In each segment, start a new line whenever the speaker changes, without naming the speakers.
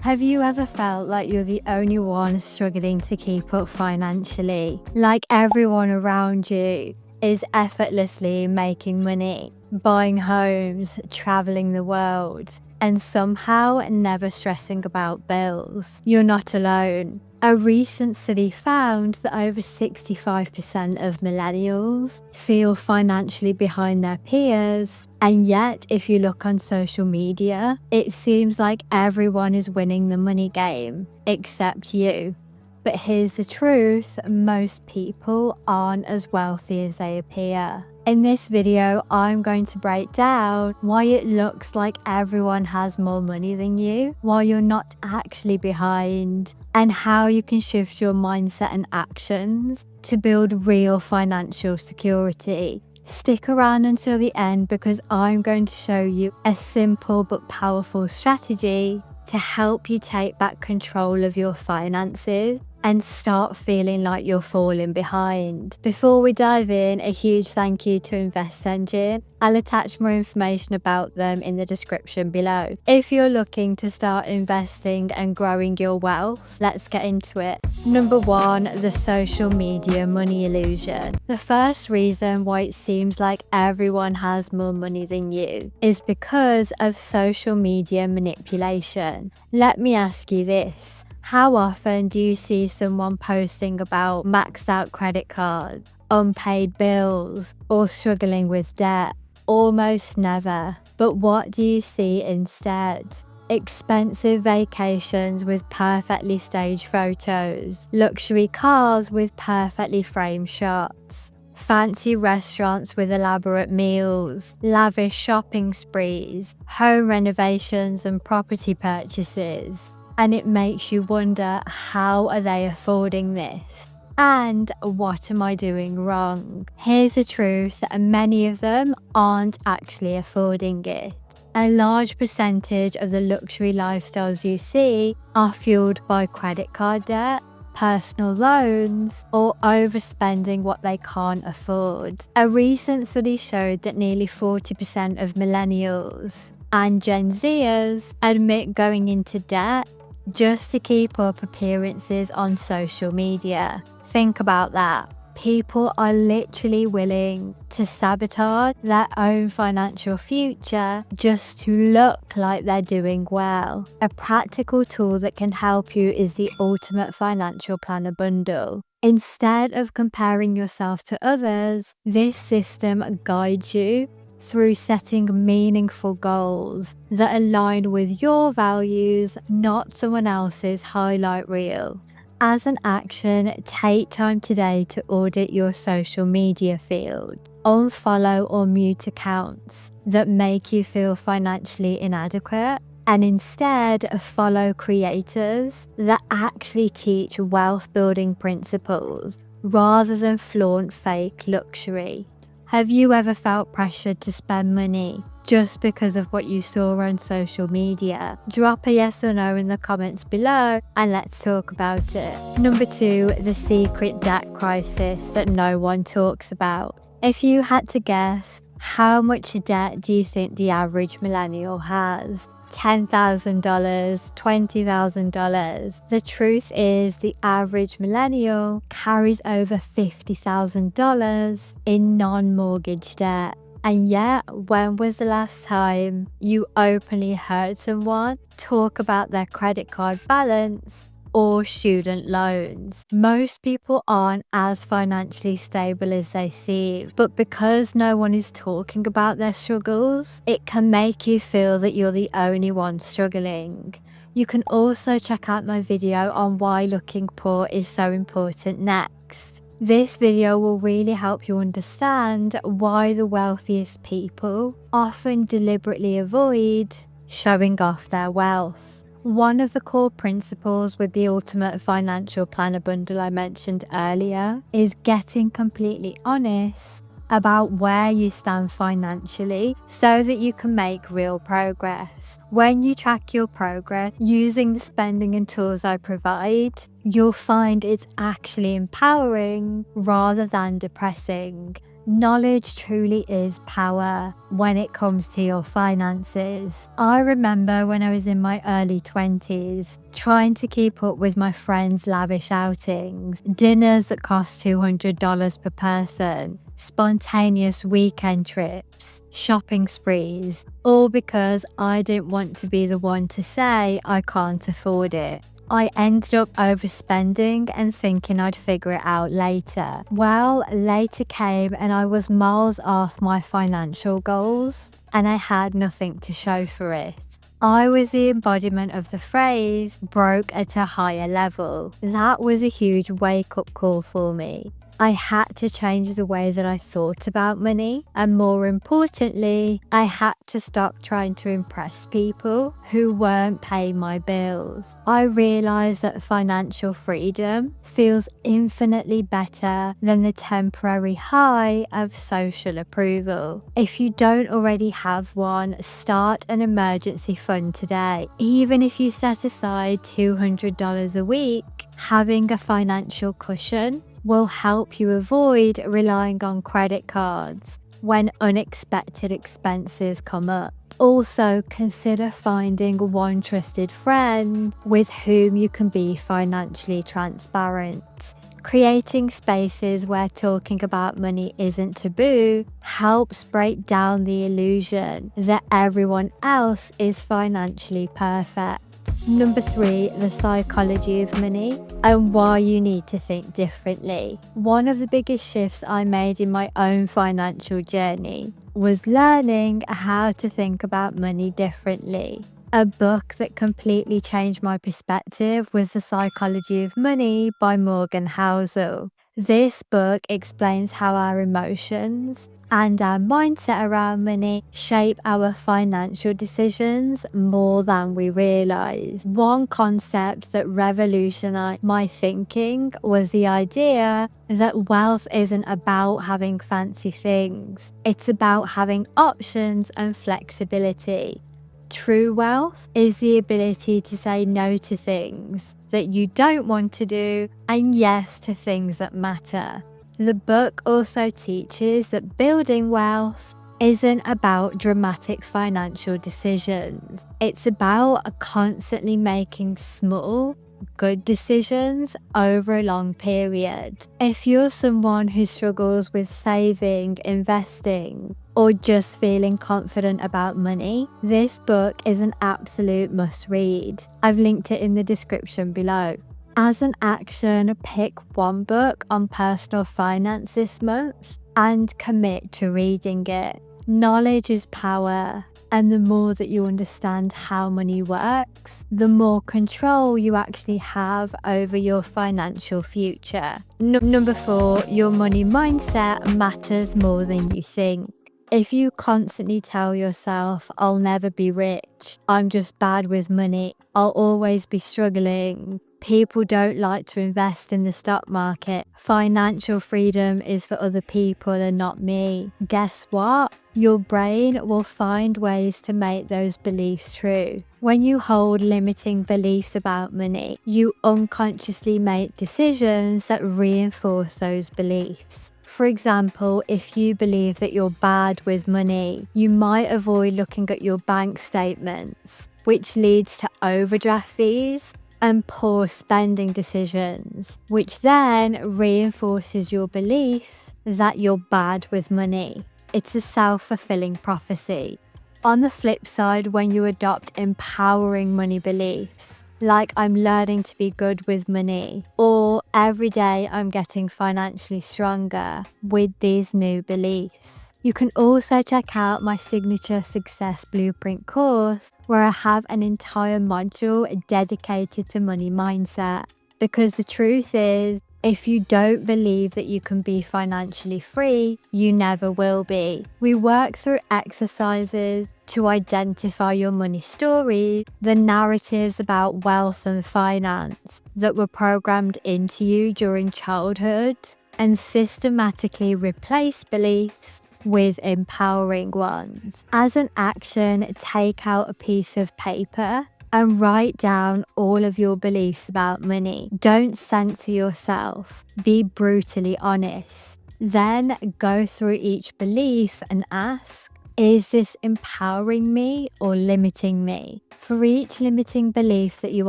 Have you ever felt like you're the only one struggling to keep up financially? Like everyone around you is effortlessly making money, buying homes, traveling the world, and somehow never stressing about bills? You're not alone. A recent study found that over 65% of millennials feel financially behind their peers, and yet if you look on social media, it seems like everyone is winning the money game except you. But here's the truth, most people aren't as wealthy as they appear. In this video, I'm going to break down why it looks like everyone has more money than you, while you're not actually behind, and how you can shift your mindset and actions to build real financial security. Stick around until the end because I'm going to show you a simple but powerful strategy to help you take back control of your finances and start feeling like you're falling behind. Before we dive in, a huge thank you to Invest Engine. I'll attach more information about them in the description below. If you're looking to start investing and growing your wealth, let's get into it. Number 1, the social media money illusion. The first reason why it seems like everyone has more money than you is because of social media manipulation. Let me ask you this. How often do you see someone posting about maxed out credit cards, unpaid bills, or struggling with debt? Almost never. But what do you see instead? Expensive vacations with perfectly staged photos, luxury cars with perfectly framed shots, fancy restaurants with elaborate meals, lavish shopping sprees, home renovations and property purchases. And it makes you wonder, how are they affording this? And what am I doing wrong? Here's the truth, many of them aren't actually affording it. A large percentage of the luxury lifestyles you see are fueled by credit card debt, personal loans, or overspending what they can't afford. A recent study showed that nearly 40% of millennials and Gen Zers admit going into debt just to keep up appearances on social media. Think about that. People are literally willing to sabotage their own financial future just to look like they're doing well. A practical tool that can help you is the Ultimate Financial Planner Bundle. Instead of comparing yourself to others, this system guides you through setting meaningful goals that align with your values, not someone else's highlight reel. As an action, take time today to audit your social media feed. Unfollow or mute accounts that make you feel financially inadequate, and instead follow creators that actually teach wealth building principles rather than flaunt fake luxury. Have you ever felt pressured to spend money just because of what you saw on social media? Drop a yes or no in the comments below and let's talk about it. Number 2, the secret debt crisis that no one talks about. If you had to guess, how much debt do you think the average millennial has? $10,000, $20,000. The truth is, the average millennial carries over $50,000 in non-mortgage debt. And yet, when was the last time you openly heard someone talk about their credit card balance or student loans? Most people aren't as financially stable as they seem, but because no one is talking about their struggles, it can make you feel that you're the only one struggling. You can also check out my video on why looking poor is so important next. This video will really help you understand why the wealthiest people often deliberately avoid showing off their wealth. One of the core principles with the Ultimate Financial Planner Bundle I mentioned earlier is getting completely honest about where you stand financially so that you can make real progress. When you track your progress using the spending and tools I provide, you'll find it's actually empowering rather than depressing. Knowledge truly is power when it comes to your finances. I remember when I was in my early 20s, trying to keep up with my friends' lavish outings, dinners that cost $200 per person, spontaneous weekend trips, shopping sprees, all because I didn't want to be the one to say I can't afford it. I ended up overspending and thinking I'd figure it out later. Well, later came and I was miles off my financial goals and I had nothing to show for it. I was the embodiment of the phrase, broke at a higher level. That was a huge wake-up call for me. I had to change the way that I thought about money, and more importantly, I had to stop trying to impress people who weren't paying my bills. I realized that financial freedom feels infinitely better than the temporary high of social approval. If you don't already have one, start an emergency fund today. Even if you set aside $200 a week, having a financial cushion will help you avoid relying on credit cards when unexpected expenses come up. Also, consider finding one trusted friend with whom you can be financially transparent. Creating spaces where talking about money isn't taboo helps break down the illusion that everyone else is financially perfect. Number 3, the psychology of money and why you need to think differently. One of the biggest shifts I made in my own financial journey was learning how to think about money differently. A book that completely changed my perspective was The Psychology of Money by Morgan Housel. This book explains how our emotions and our mindset around money shape our financial decisions more than we realize. One concept that revolutionized my thinking was the idea that wealth isn't about having fancy things. It's about having options and flexibility. True wealth is the ability to say no to things that you don't want to do and yes to things that matter. The book also teaches that building wealth isn't about dramatic financial decisions. It's about constantly making small, good decisions over a long period. If you're someone who struggles with saving, investing, or just feeling confident about money, this book is an absolute must-read. I've linked it in the description below. As an action, pick one book on personal finance this month and commit to reading it. Knowledge is power, and the more that you understand how money works, the more control you actually have over your financial future. Number 4, your money mindset matters more than you think. If you constantly tell yourself, I'll never be rich, I'm just bad with money, I'll always be struggling, people don't like to invest in the stock market, financial freedom is for other people and not me, guess what? Your brain will find ways to make those beliefs true. When you hold limiting beliefs about money, you unconsciously make decisions that reinforce those beliefs. For example, if you believe that you're bad with money, you might avoid looking at your bank statements, which leads to overdraft fees and poor spending decisions, which then reinforces your belief that you're bad with money. It's a self-fulfilling prophecy. On the flip side, when you adopt empowering money beliefs, like I'm learning to be good with money, or every day I'm getting financially stronger with these new beliefs. You can also check out my signature success blueprint course, where I have an entire module dedicated to money mindset. Because the truth is, if you don't believe that you can be financially free, you never will be. We work through exercises to identify your money story, the narratives about wealth and finance that were programmed into you during childhood, and systematically replace beliefs with empowering ones. As an action, take out a piece of paper and write down all of your beliefs about money. Don't censor yourself. Be brutally honest. Then go through each belief and ask, is this empowering me or limiting me? For each limiting belief that you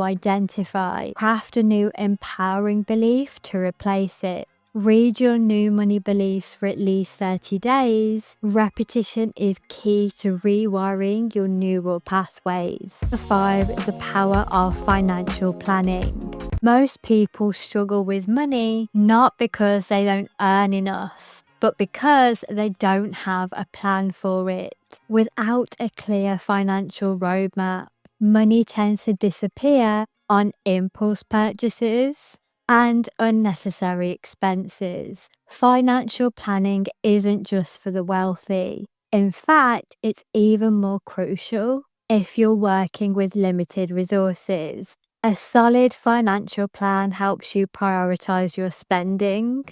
identify, craft a new empowering belief to replace it. Read your new money beliefs for at least 30 days. Repetition is key to rewiring your neural pathways. 5. The power of financial planning. Most people struggle with money not because they don't earn enough, but because they don't have a plan for it. Without a clear financial roadmap, money tends to disappear on impulse purchases and unnecessary expenses. Financial planning isn't just for the wealthy. In fact, it's even more crucial if you're working with limited resources. A solid financial plan helps you prioritize your spending,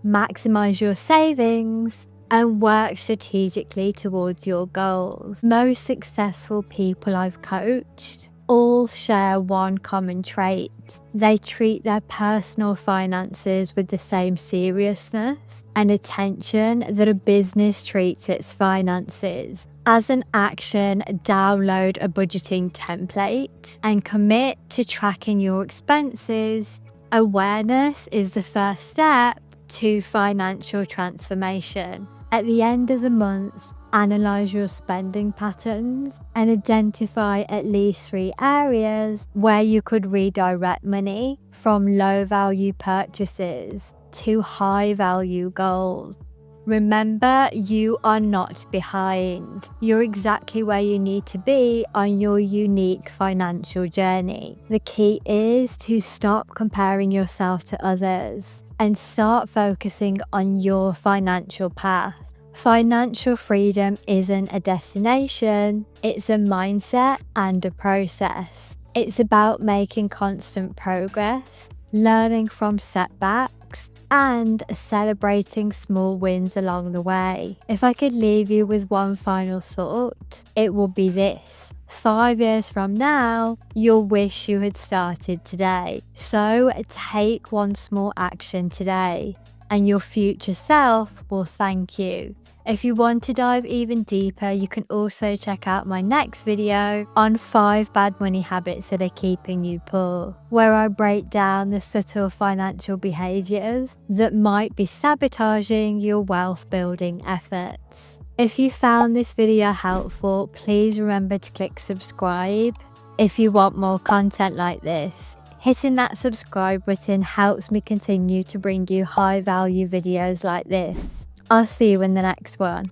maximize your savings, and work strategically towards your goals. Most successful people I've coached all share one common trait. They treat their personal finances with the same seriousness and attention that a business treats its finances. As an action, download a budgeting template and commit to tracking your expenses. Awareness is the first step to financial transformation. At the end of the month, analyze your spending patterns and identify at least 3 areas where you could redirect money from low-value purchases to high-value goals. Remember, you are not behind. You're exactly where you need to be on your unique financial journey. The key is to stop comparing yourself to others and start focusing on your financial path. Financial freedom isn't a destination, it's a mindset and a process. It's about making constant progress, learning from setbacks, and celebrating small wins along the way. If I could leave you with one final thought, it will be this. 5 years from now, you'll wish you had started today. So take one small action today, and your future self will thank you. If you want to dive even deeper, you can also check out my next video on 5 bad money habits that are keeping you poor, where I break down the subtle financial behaviors that might be sabotaging your wealth building efforts. If you found this video helpful, please remember to click subscribe. If you want more content like this, hitting that subscribe button helps me continue to bring you high value videos like this. I'll see you in the next one.